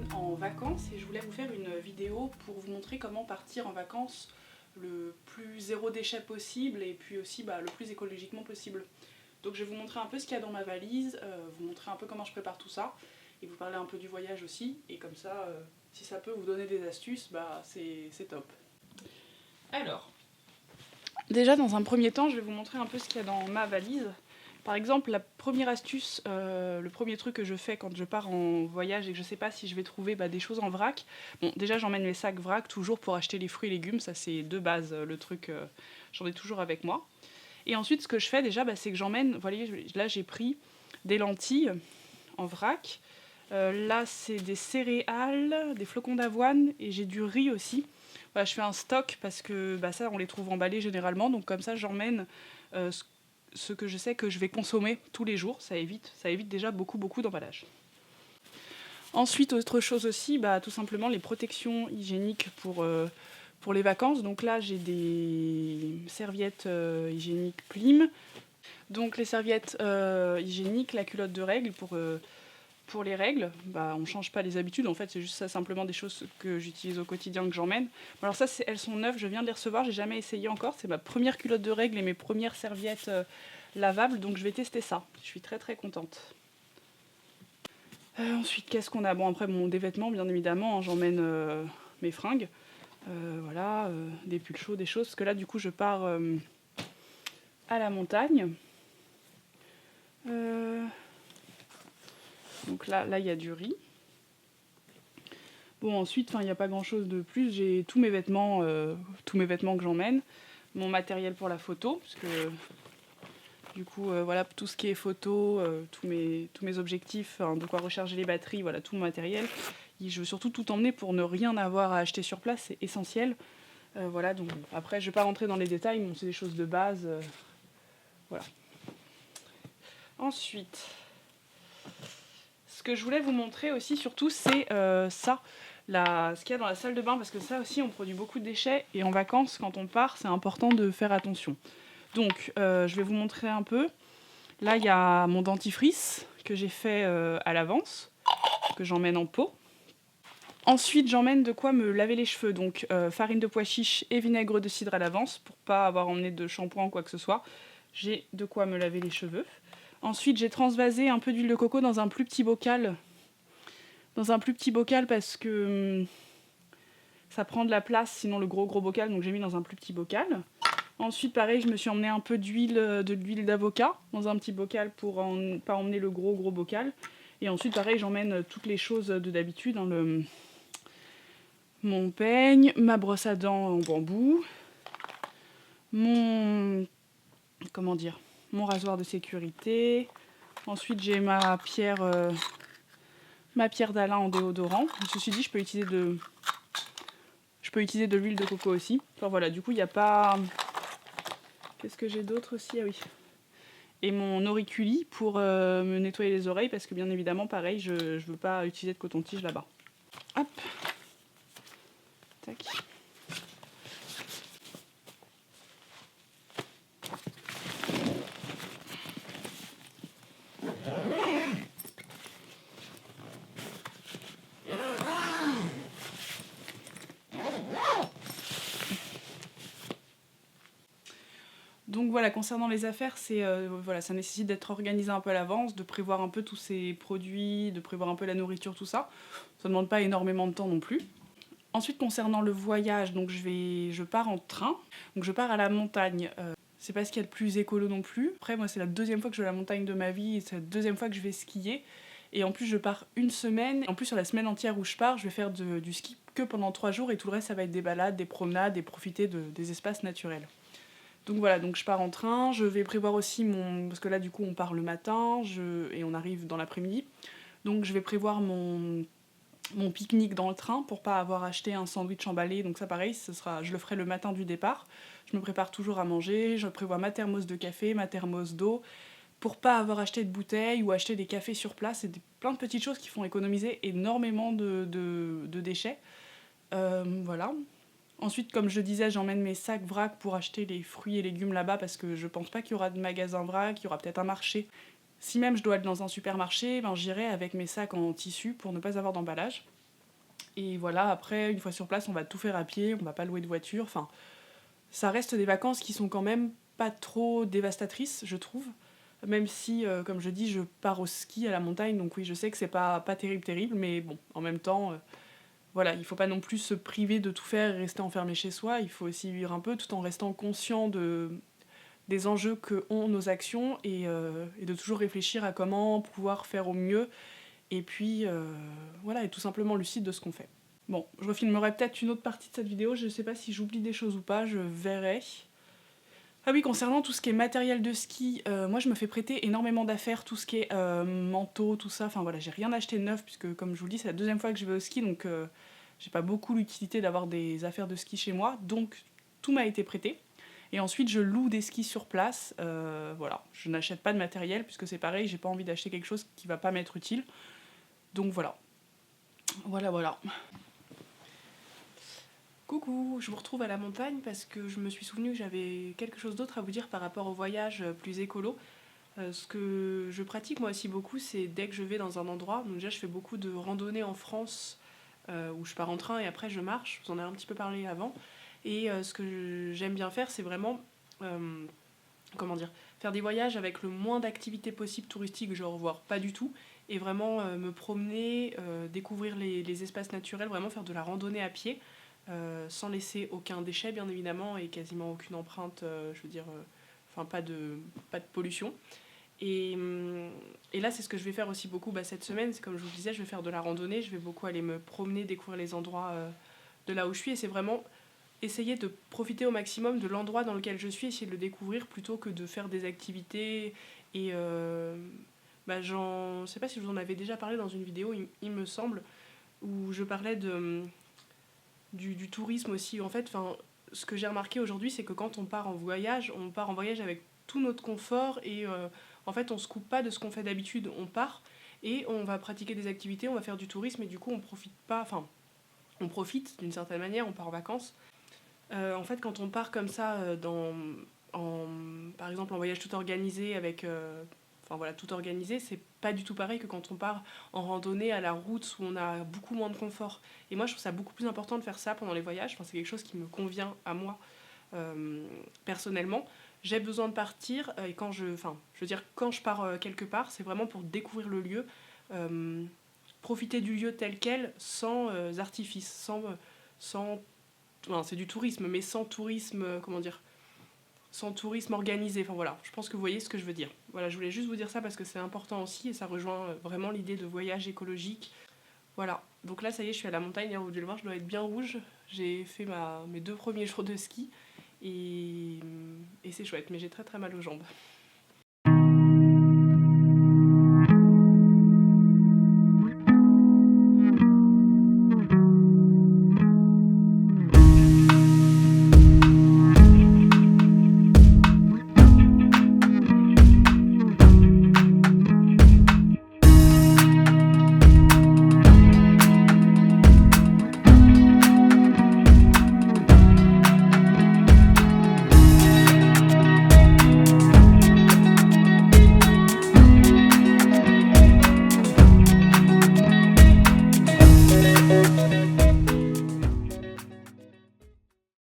j'emmène en vacances et je voulais vous faire une vidéo pour vous montrer comment partir en vacances le plus zéro déchet possible et puis aussi le plus écologiquement possible. Donc je vais vous montrer un peu ce qu'il y a dans ma valise, vous montrer un peu comment je prépare tout ça et vous parler un peu du voyage aussi, et comme ça, si ça peut vous donner des astuces, c'est top. Alors, déjà dans un premier temps, je vais vous montrer un peu ce qu'il y a dans ma valise. Par exemple, la première astuce, le premier truc que je fais quand je pars en voyage et que je sais pas si je vais trouver des choses en vrac. Bon, déjà j'emmène mes sacs vrac toujours pour acheter les fruits et légumes, ça c'est de base le truc, j'en ai toujours avec moi. Et ensuite ce que je fais déjà, c'est que j'emmène, voilà, là j'ai pris des lentilles en vrac. Là c'est des céréales, des flocons d'avoine et j'ai du riz aussi. Voilà, je fais un stock parce que ça on les trouve emballés généralement, donc comme ça j'emmène ce que je sais que je vais consommer tous les jours, ça évite déjà beaucoup d'emballage. Ensuite, autre chose aussi, tout simplement les protections hygiéniques pour les vacances. Donc là, j'ai des serviettes hygiéniques Plim. Donc les serviettes hygiéniques, la culotte de règles pour les règles. On change pas les habitudes, en fait, c'est juste ça, simplement des choses que j'utilise au quotidien, que j'emmène. Alors ça, elles sont neuves, je viens de les recevoir, j'ai jamais essayé encore. C'est ma première culotte de règles et mes premières serviettes lavables, donc je vais tester ça. Je suis très contente. Ensuite, qu'est-ce qu'on a? Bon, après, des vêtements, bien évidemment, hein, j'emmène mes fringues. Voilà, des pulls chauds, des choses. Parce que là, du coup, je pars à la montagne. Donc là, il y a du riz. Bon, ensuite, il n'y a pas grand-chose de plus. J'ai tous mes vêtements que j'emmène. Mon matériel pour la photo, parce que du coup, voilà, tout ce qui est photo, tous mes objectifs, de quoi recharger les batteries, voilà, tout mon matériel. Et je veux surtout tout emmener pour ne rien avoir à acheter sur place, c'est essentiel. Voilà, donc après, je ne vais pas rentrer dans les détails, mais c'est des choses de base. Voilà. Ensuite, ce que je voulais vous montrer aussi, surtout, c'est ça. Ce qu'il y a dans la salle de bain, parce que ça aussi, on produit beaucoup de déchets, et en vacances, quand on part, c'est important de faire attention. Donc, je vais vous montrer un peu. Là, il y a mon dentifrice que j'ai fait à l'avance, que j'emmène en pot. Ensuite, j'emmène de quoi me laver les cheveux, donc farine de pois chiche et vinaigre de cidre à l'avance, pour pas avoir emmené de shampoing ou quoi que ce soit. J'ai de quoi me laver les cheveux. Ensuite, j'ai transvasé un peu d'huile de coco dans un plus petit bocal. Parce que ça prend de la place, sinon le gros bocal, donc j'ai mis dans un plus petit bocal. Ensuite, pareil, je me suis emmené un peu de l'huile d'avocat dans un petit bocal pour pas emmener le gros bocal. Et ensuite, pareil, j'emmène toutes les choses de d'habitude, hein, mon peigne, ma brosse à dents en bambou, mon rasoir de sécurité. Ensuite, j'ai ma pierre d'Alain en déodorant. Je me suis dit, je peux utiliser de l'huile de coco aussi. Enfin voilà, du coup, il n'y a pas... Qu'est-ce que j'ai d'autre aussi? Ah oui. Et mon auriculi pour me nettoyer les oreilles, parce que bien évidemment, pareil, je ne veux pas utiliser de coton-tige là-bas. Hop. Tac. Donc voilà, concernant les affaires, ça nécessite d'être organisé un peu à l'avance, de prévoir un peu tous ces produits, de prévoir un peu la nourriture, tout ça. Ça ne demande pas énormément de temps non plus. Ensuite, concernant le voyage, donc je pars en train, donc je pars à la montagne. C'est pas ce qu'il y a de plus écolo non plus. Après, moi, c'est la deuxième fois que je vais à la montagne de ma vie, et c'est la deuxième fois que je vais skier. Et en plus, je pars une semaine. En plus, sur la semaine entière où je pars, je vais faire du ski que pendant 3 jours, et tout le reste, ça va être des balades, des promenades, et profiter des espaces naturels. Donc voilà, donc je pars en train, je vais prévoir aussi parce que là du coup on part le matin et on arrive dans l'après-midi. Donc je vais prévoir mon pique-nique dans le train pour pas avoir acheté un sandwich emballé. Donc ça pareil, je le ferai le matin du départ. Je me prépare toujours à manger, je prévois ma thermos de café, ma thermos d'eau, pour pas avoir acheté de bouteilles ou acheter des cafés sur place. C'est plein de petites choses qui font économiser énormément de déchets. Voilà. Ensuite, comme je disais, j'emmène mes sacs vrac pour acheter les fruits et légumes là-bas, parce que je pense pas qu'il y aura de magasin vrac, il y aura peut-être un marché. Si même je dois aller dans un supermarché, j'irai avec mes sacs en tissu pour ne pas avoir d'emballage. Et voilà, après, une fois sur place, on va tout faire à pied, on va pas louer de voiture. Enfin, ça reste des vacances qui sont quand même pas trop dévastatrices, je trouve. Même si, comme je dis, je pars au ski à la montagne, donc oui, je sais que c'est pas terrible, mais bon, en même temps, voilà, il faut pas non plus se priver de tout faire et rester enfermé chez soi. Il faut aussi vivre un peu tout en restant conscient des enjeux que ont nos actions et de toujours réfléchir à comment pouvoir faire au mieux et puis voilà, et tout simplement lucide de ce qu'on fait. Bon, je refilmerai peut-être une autre partie de cette vidéo, je sais pas si j'oublie des choses ou pas, je verrai. Ah oui, concernant tout ce qui est matériel de ski, moi je me fais prêter énormément d'affaires, tout ce qui est manteau, tout ça, enfin voilà, j'ai rien acheté de neuf, puisque comme je vous le dis, c'est la deuxième fois que je vais au ski, donc j'ai pas beaucoup l'utilité d'avoir des affaires de ski chez moi, donc tout m'a été prêté. Et ensuite, je loue des skis sur place. Voilà, je n'achète pas de matériel puisque c'est pareil, j'ai pas envie d'acheter quelque chose qui va pas m'être utile. Donc voilà. Voilà. Coucou, je vous retrouve à la montagne parce que je me suis souvenu que j'avais quelque chose d'autre à vous dire par rapport au voyage plus écolo. Ce que je pratique moi aussi beaucoup, c'est dès que je vais dans un endroit, donc déjà je fais beaucoup de randonnées en France où je pars en train et après je marche, je vous en ai un petit peu parlé avant. Et ce que j'aime bien faire, c'est vraiment, comment dire, faire des voyages avec le moins d'activités possibles touristiques, genre voire pas du tout, et vraiment me promener, découvrir les espaces naturels, vraiment faire de la randonnée à pied, sans laisser aucun déchet bien évidemment et quasiment aucune empreinte, je veux dire, enfin pas de pollution. Et là, c'est ce que je vais faire aussi beaucoup cette semaine. C'est comme je vous le disais, je vais faire de la randonnée, je vais beaucoup aller me promener, découvrir les endroits de là où je suis. Et c'est vraiment essayer de profiter au maximum de l'endroit dans lequel je suis, essayer de le découvrir plutôt que de faire des activités. Et je sais pas si je vous en avais déjà parlé dans une vidéo, il me semble, où je parlais du tourisme aussi. En fait, ce que j'ai remarqué aujourd'hui, c'est que quand on part en voyage avec tout notre confort et en fait, on se coupe pas de ce qu'on fait d'habitude. On part et on va pratiquer des activités, on va faire du tourisme et du coup, on profite pas. Enfin, on profite d'une certaine manière, on part en vacances. En fait, quand on part comme ça, par exemple, en voyage tout organisé avec. Enfin voilà, tout organisé, c'est pas du tout pareil que quand on part en randonnée à la route où on a beaucoup moins de confort. Et moi, je trouve ça beaucoup plus important de faire ça pendant les voyages. Enfin, c'est quelque chose qui me convient à moi personnellement. J'ai besoin de partir et je veux dire, quand je pars quelque part, c'est vraiment pour découvrir le lieu, profiter du lieu tel quel, sans artifice, sans enfin, c'est du tourisme, mais sans tourisme, comment dire, sans tourisme organisé. Enfin voilà, je pense que vous voyez ce que je veux dire. Voilà, je voulais juste vous dire ça parce que c'est important aussi et ça rejoint vraiment l'idée de voyage écologique. Voilà, donc là ça y est, je suis à la montagne, vous devez le voir, je dois être bien rouge. J'ai fait mes 2 premiers jours de ski et c'est chouette, mais j'ai très très mal aux jambes.